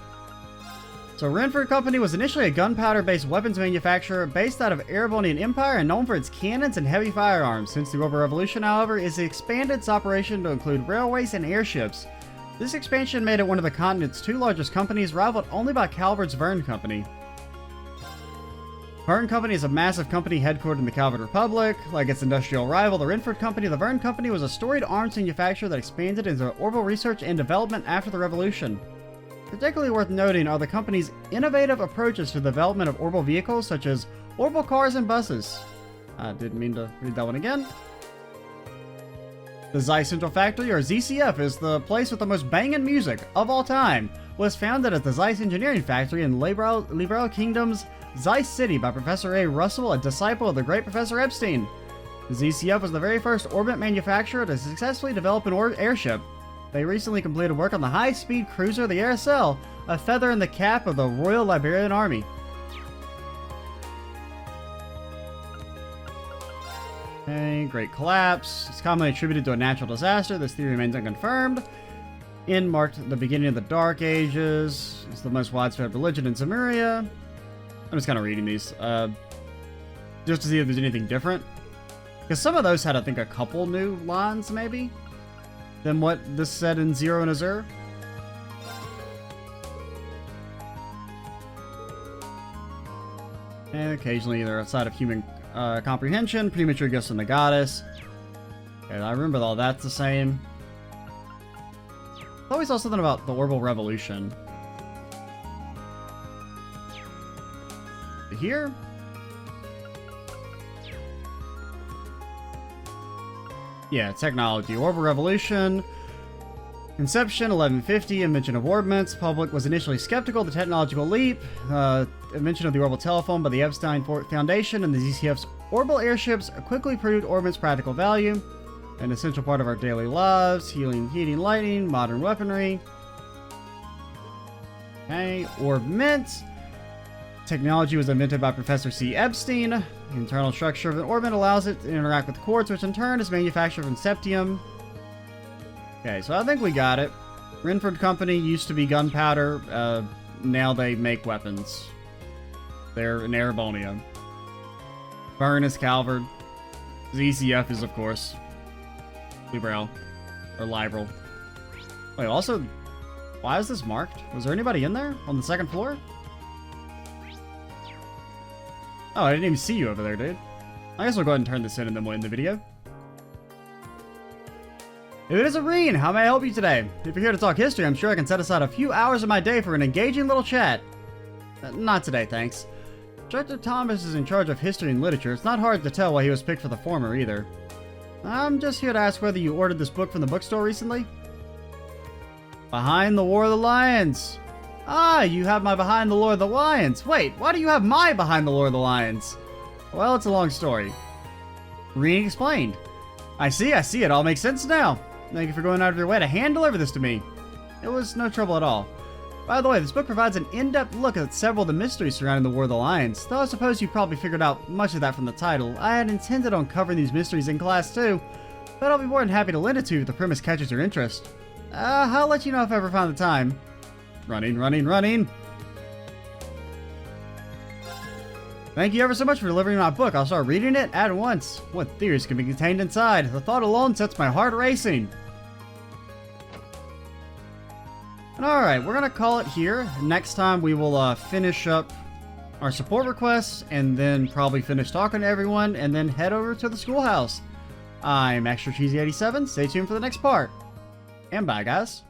A: So Renford Company was initially a gunpowder-based weapons manufacturer based out of Erebonian Empire and known for its cannons and heavy firearms. Since the Orbital Revolution, however, it's expanded its operation to include railways and airships. This expansion made it one of the continent's two largest companies, rivaled only by Calvert's Verne Company. Verne Company is a massive company headquartered in the Calvert Republic. Like its industrial rival, the Renford Company, the Verne Company was a storied arms manufacturer that expanded into orbital research and development after the Revolution. Particularly worth noting are the company's innovative approaches to the development of orbital vehicles such as orbital cars and buses. I didn't mean to read that one again. The Zeiss Central Factory, or ZCF, is the place with the most banging music of all time. Was founded as the Zeiss Engineering Factory in Liberal Kingdom's Zeiss City by Professor A. Russell, a disciple of the great Professor Epstein. The ZCF was the very first orbit manufacturer to successfully develop an airship. They recently completed work on the high-speed cruiser, the RSL, a feather in the cap of the Royal Liberian Army. Okay, Great Collapse. It's commonly attributed to a natural disaster. This theory remains unconfirmed. End marked the beginning of the Dark Ages. It's the most widespread religion in Zemuria. I'm just kind of reading these, just to see if there's anything different. Because some of those had, I think, a couple new lines, maybe, than what this said in Zero and Azure. And occasionally they're outside of human comprehension. Premature gifts from the goddess. Okay, I remember all that's the same. I always saw something about the orbital revolution. Here? Yeah, technology. Orbital revolution. Inception, 1150, invention of orbments. Public was initially skeptical of the technological leap. invention of the orbital telephone by the Epstein Foundation and the ZCF's orbital airships quickly proved orbit's practical value, an essential part of our daily lives, heating, lighting, modern weaponry. Okay, orb mint. Technology was invented by Professor C. Epstein. The internal structure of an orbit allows it to interact with quartz, which in turn is manufactured from septium. Okay, so I think we got it. Renford Company used to be gunpowder. Now they make weapons. They're in Erebonia. Burn is Calvard. ZCF is, of course, Libral. Or Liberal. Wait, also, why is this marked? Was there anybody in there? On the second floor? Oh, I didn't even see you over there, dude. I guess we'll go ahead and turn this in and then we'll end the video. If it is Irene, how may I help you today? If you're here to talk history, I'm sure I can set aside a few hours of my day for an engaging little chat. Not today, thanks. Director Thomas is in charge of history and literature. It's not hard to tell why he was picked for the former, either. I'm just here to ask whether you ordered this book from the bookstore recently? Behind the War of the Lions. Ah, you have my Behind the Lore of the Lions. Wait, why do you have my Behind the Lore of the Lions? Well, it's a long story. Irene explained. I see, it all makes sense now. Thank you for going out of your way to hand deliver this to me. It was no trouble at all. By the way, this book provides an in-depth look at several of the mysteries surrounding the War of the Lions, though I suppose you probably figured out much of that from the title. I had intended on covering these mysteries in class too, but I'll be more than happy to lend it to you if the premise catches your interest. I'll let you know if I ever find the time. Running. Thank you ever so much for delivering my book. I'll start reading it at once. What theories can be contained inside? The thought alone sets my heart racing. And alright, we're going to call it here. Next time we will finish up our support requests and then probably finish talking to everyone and then head over to the schoolhouse. I'm Extra Cheesy 87. Stay tuned for the next part. And bye, guys.